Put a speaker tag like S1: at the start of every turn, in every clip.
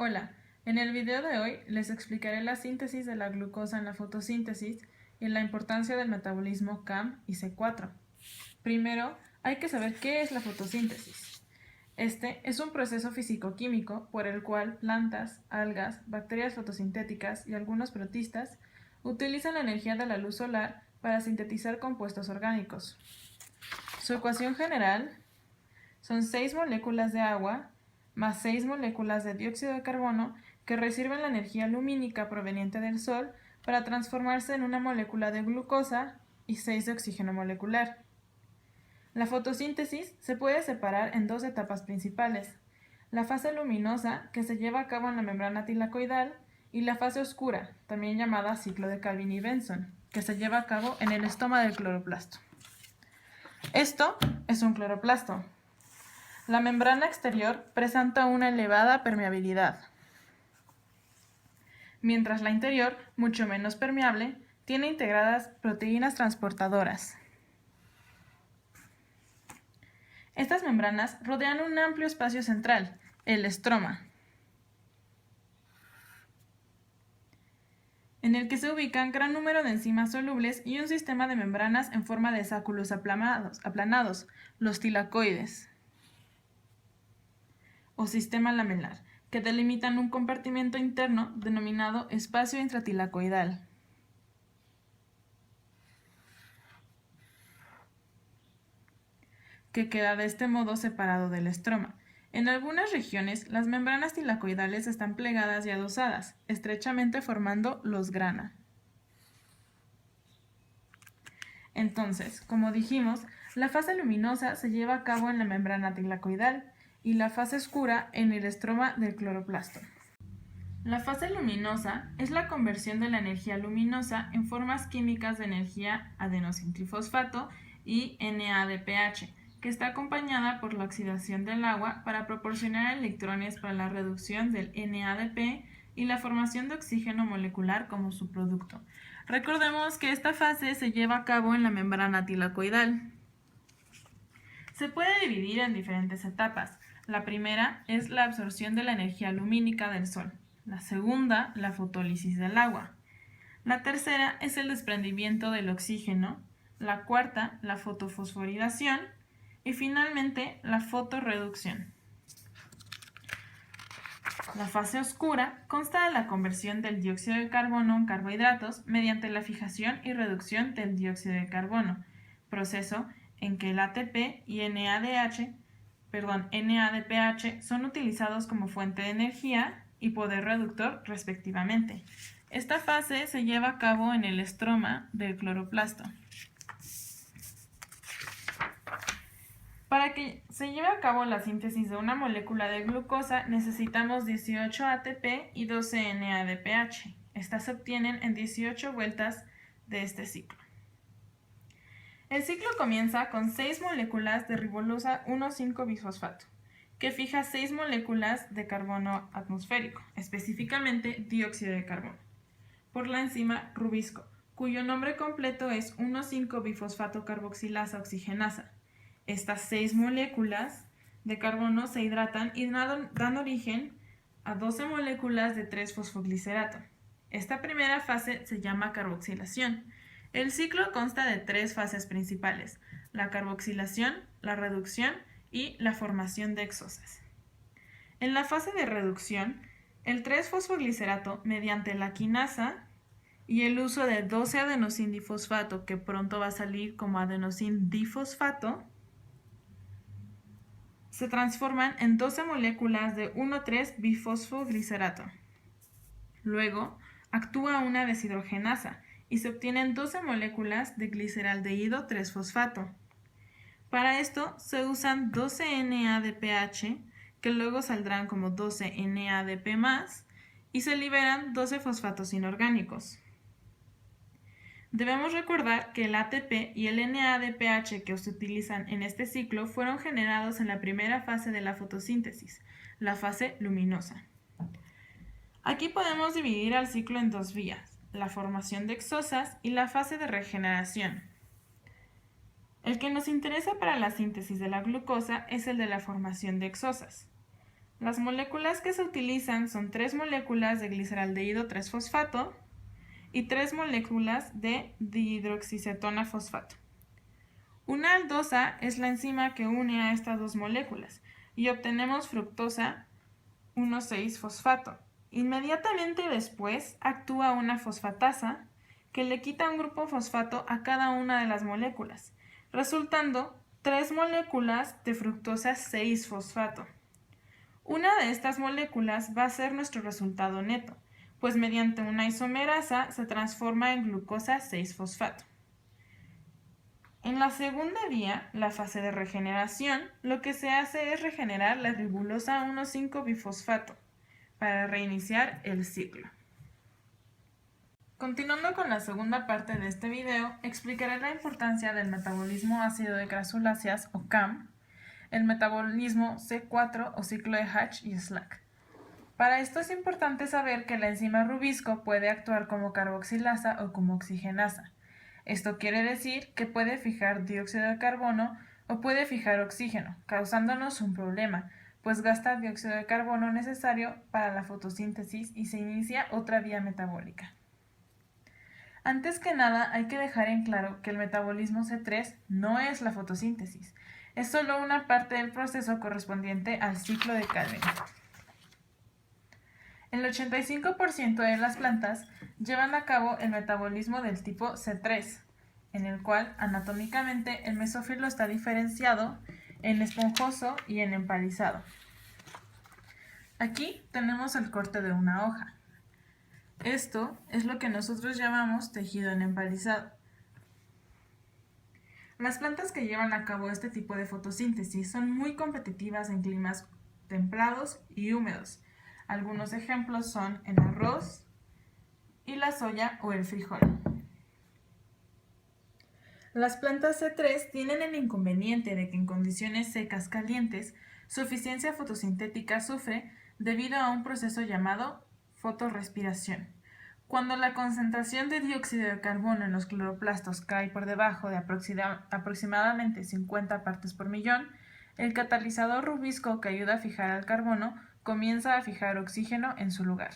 S1: Hola, en el video de hoy les explicaré la síntesis de la glucosa en la fotosíntesis y la importancia del metabolismo CAM y C4. Primero, hay que saber qué es la fotosíntesis. Este es un proceso físico-químico por el cual plantas, algas, bacterias fotosintéticas y algunos protistas utilizan la energía de la luz solar para sintetizar compuestos orgánicos. Su ecuación general son 6 moléculas de agua más 6 moléculas de dióxido de carbono que reciben la energía lumínica proveniente del Sol para transformarse en una molécula de glucosa y 6 de oxígeno molecular. La fotosíntesis se puede separar en dos etapas principales: la fase luminosa, que se lleva a cabo en la membrana tilacoidal, y la fase oscura, también llamada ciclo de Calvin y Benson, que se lleva a cabo en el estoma del cloroplasto. Esto es un cloroplasto. La membrana exterior presenta una elevada permeabilidad, mientras la interior, mucho menos permeable, tiene integradas proteínas transportadoras. Estas membranas rodean un amplio espacio central, el estroma, en el que se ubican gran número de enzimas solubles y un sistema de membranas en forma de sáculos aplanados, los tilacoides, o sistema lamelar, que delimitan un compartimento interno denominado espacio intratilacoidal. Que queda de este modo separado del estroma. En algunas regiones, las membranas tilacoidales están plegadas y adosadas, estrechamente formando los grana. Entonces, como dijimos, la fase luminosa se lleva a cabo en la membrana tilacoidal y la fase oscura en el estroma del cloroplasto. La fase luminosa es la conversión de la energía luminosa en formas químicas de energía adenosintrifosfato y NADPH, que está acompañada por la oxidación del agua para proporcionar electrones para la reducción del NADP y la formación de oxígeno molecular como subproducto. Recordemos que esta fase se lleva a cabo en la membrana tilacoidal. Se puede dividir en diferentes etapas. La primera es la absorción de la energía lumínica del Sol. La segunda, la fotólisis del agua. La tercera es el desprendimiento del oxígeno. La cuarta, la fotofosforilación. Y finalmente, la fotorreducción. La fase oscura consta de la conversión del dióxido de carbono en carbohidratos mediante la fijación y reducción del dióxido de carbono, proceso en que el ATP y NADPH son utilizados como fuente de energía y poder reductor respectivamente. Esta fase se lleva a cabo en el estroma del cloroplasto. Para que se lleve a cabo la síntesis de una molécula de glucosa necesitamos 18 ATP y 12 NADPH. Estas se obtienen en 18 vueltas de este ciclo. El ciclo comienza con 6 moléculas de ribosa 1,5-bisfosfato, que fija 6 moléculas de carbono atmosférico, específicamente dióxido de carbono, por la enzima rubisco, cuyo nombre completo es 1,5-bifosfato carboxilasa oxigenasa. Estas 6 moléculas de carbono se hidratan y dan origen a 12 moléculas de 3-fosfoglicerato. Esta primera fase se llama carboxilación. El ciclo consta de 3 fases principales: la carboxilación, la reducción y la formación de exosas. En la fase de reducción, el 3-fosfoglicerato, mediante la quinasa y el uso de 12-adenosindifosfato, que pronto va a salir como adenosindifosfato, se transforman en 12 moléculas de 1,3-bifosfoglicerato. Luego, actúa una deshidrogenasa y se obtienen 12 moléculas de gliceraldehído 3-fosfato. Para esto se usan 12 NADPH, que luego saldrán como 12 NADP+, y se liberan 12 fosfatos inorgánicos. Debemos recordar que el ATP y el NADPH que se utilizan en este ciclo fueron generados en la primera fase de la fotosíntesis, la fase luminosa. Aquí podemos dividir al ciclo en dos vías: la formación de exosas y la fase de regeneración. El que nos interesa para la síntesis de la glucosa es el de la formación de exosas. Las moléculas que se utilizan son 3 moléculas de gliceraldehído 3-fosfato y 3 moléculas de dihidroxicetona fosfato. Una aldosa es la enzima que une a estas dos moléculas y obtenemos fructosa 1,6-fosfato. Inmediatamente después actúa una fosfatasa que le quita un grupo fosfato a cada una de las moléculas, resultando 3 moléculas de fructosa 6-fosfato. Una de estas moléculas va a ser nuestro resultado neto, pues mediante una isomerasa se transforma en glucosa 6-fosfato. En la segunda vía, la fase de regeneración, lo que se hace es regenerar la ribulosa 1,5-bifosfato para reiniciar el ciclo. Continuando con la segunda parte de este video, explicaré la importancia del metabolismo ácido de grasuláceas o CAM, el metabolismo C4 o ciclo de Hatch y Slack. Para esto es importante saber que la enzima rubisco puede actuar como carboxilasa o como oxigenasa. Esto quiere decir que puede fijar dióxido de carbono o puede fijar oxígeno, causándonos un problema, pues gasta dióxido de carbono necesario para la fotosíntesis y se inicia otra vía metabólica. Antes que nada, hay que dejar en claro que el metabolismo C3 no es la fotosíntesis, es solo una parte del proceso correspondiente al ciclo de Calvin. El 85% de las plantas llevan a cabo el metabolismo del tipo C3, en el cual anatómicamente el mesófilo está diferenciado en esponjoso y en empalizado. Aquí tenemos el corte de una hoja. Esto es lo que nosotros llamamos tejido en empalizado. Las plantas que llevan a cabo este tipo de fotosíntesis son muy competitivas en climas templados y húmedos. Algunos ejemplos son el arroz y la soya o el frijol. Las plantas C3 tienen el inconveniente de que en condiciones secas calientes su eficiencia fotosintética sufre debido a un proceso llamado fotorrespiración. Cuando la concentración de dióxido de carbono en los cloroplastos cae por debajo de aproximadamente 50 partes por millón, el catalizador rubisco que ayuda a fijar al carbono comienza a fijar oxígeno en su lugar.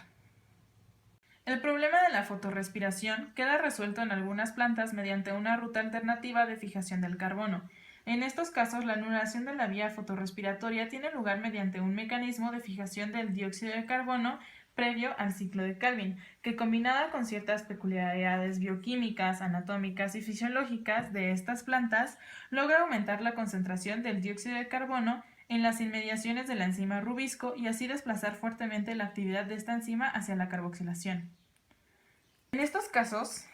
S1: El problema de la fotorrespiración queda resuelto en algunas plantas mediante una ruta alternativa de fijación del carbono. En estos casos, la anulación de la vía fotorrespiratoria tiene lugar mediante un mecanismo de fijación del dióxido de carbono previo al ciclo de Calvin, que combinada con ciertas peculiaridades bioquímicas, anatómicas y fisiológicas de estas plantas, logra aumentar la concentración del dióxido de carbono en las inmediaciones de la enzima rubisco y así desplazar fuertemente la actividad de esta enzima hacia la carboxilación. En estos casos,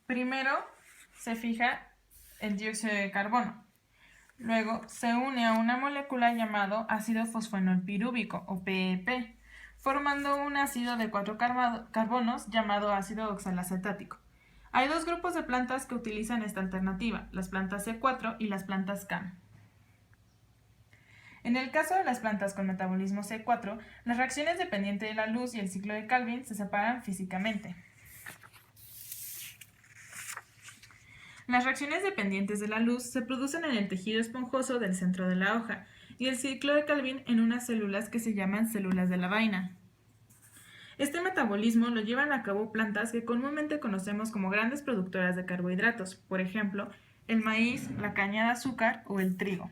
S1: primero se fija el dióxido de carbono, luego se une a una molécula llamado ácido fosfenolpirúvico o PEP, formando un ácido de 4 carbonos llamado ácido oxalacetático. Hay dos grupos de plantas que utilizan esta alternativa, las plantas C4 y las plantas CAM. En el caso de las plantas con metabolismo C4, las reacciones dependientes de la luz y el ciclo de Calvin se separan físicamente. Las reacciones dependientes de la luz se producen en el tejido esponjoso del centro de la hoja y el ciclo de Calvin en unas células que se llaman células de la vaina. Este metabolismo lo llevan a cabo plantas que comúnmente conocemos como grandes productoras de carbohidratos, por ejemplo, el maíz, la caña de azúcar o el trigo,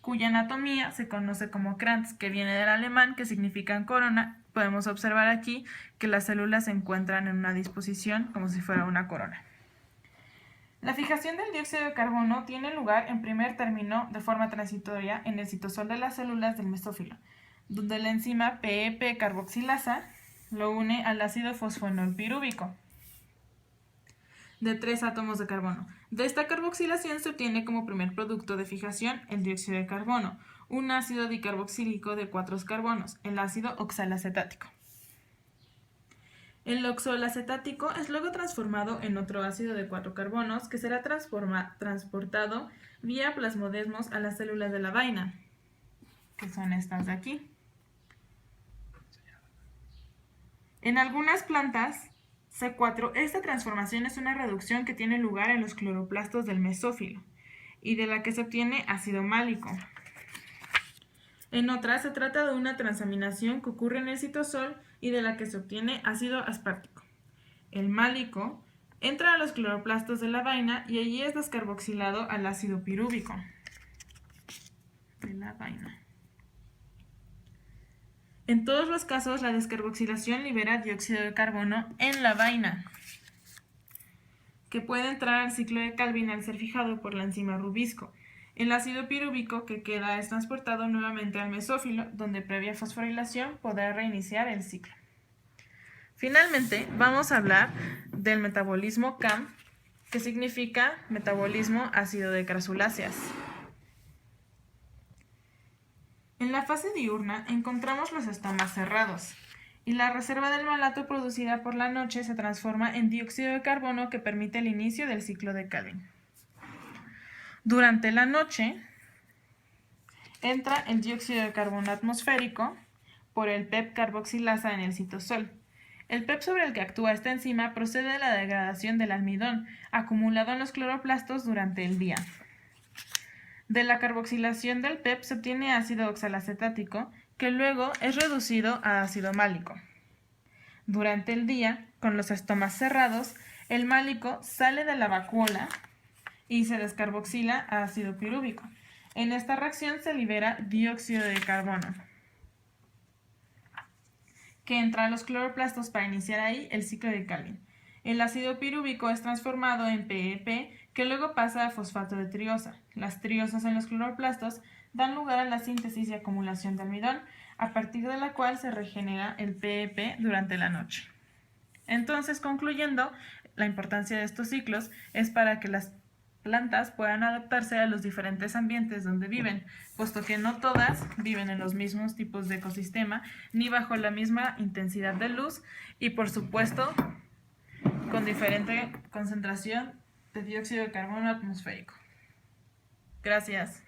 S1: cuya anatomía se conoce como Kranz, que viene del alemán, que significa corona. Podemos observar aquí que las células se encuentran en una disposición como si fuera una corona. La fijación del dióxido de carbono tiene lugar en primer término de forma transitoria en el citosol de las células del mesófilo, donde la enzima PEP carboxilasa lo une al ácido fosfenolpirúvico de 3 átomos de carbono. De esta carboxilación se obtiene como primer producto de fijación el dióxido de carbono, un ácido dicarboxílico de 4 carbonos, el ácido oxalacetático. El oxalacetático es luego transformado en otro ácido de 4 carbonos que será transportado vía plasmodesmos a las células de la vaina, que son estas de aquí. En algunas plantas C4, esta transformación es una reducción que tiene lugar en los cloroplastos del mesófilo y de la que se obtiene ácido málico. En otras se trata de una transaminación que ocurre en el citosol y de la que se obtiene ácido aspartico. El málico entra a los cloroplastos de la vaina y allí es descarboxilado al ácido pirúvico de la vaina. En todos los casos, la descarboxilación libera dióxido de carbono en la vaina, que puede entrar al ciclo de Calvin al ser fijado por la enzima rubisco. El ácido pirúvico que queda es transportado nuevamente al mesófilo, donde previa fosforilación podrá reiniciar el ciclo. Finalmente, vamos a hablar del metabolismo CAM, que significa metabolismo ácido de crasuláceas. En la fase diurna encontramos los estomas cerrados y la reserva del malato producida por la noche se transforma en dióxido de carbono que permite el inicio del ciclo de Calvin. Durante la noche entra el dióxido de carbono atmosférico por el PEP carboxilasa en el citosol. El PEP sobre el que actúa esta enzima procede de la degradación del almidón acumulado en los cloroplastos durante el día. De la carboxilación del PEP se obtiene ácido oxalacetático, que luego es reducido a ácido málico. Durante el día, con los estomas cerrados, el málico sale de la vacuola y se descarboxila a ácido pirúvico. En esta reacción se libera dióxido de carbono, que entra a los cloroplastos para iniciar ahí el ciclo de Calvin. El ácido pirúvico es transformado en PEP, que luego pasa a fosfato de triosa. Las triosas en los cloroplastos dan lugar a la síntesis y acumulación de almidón, a partir de la cual se regenera el PEP durante la noche. Entonces, concluyendo, la importancia de estos ciclos es para que las plantas puedan adaptarse a los diferentes ambientes donde viven, puesto que no todas viven en los mismos tipos de ecosistema, ni bajo la misma intensidad de luz, y por supuesto, con diferente concentración de dióxido de carbono atmosférico. Gracias.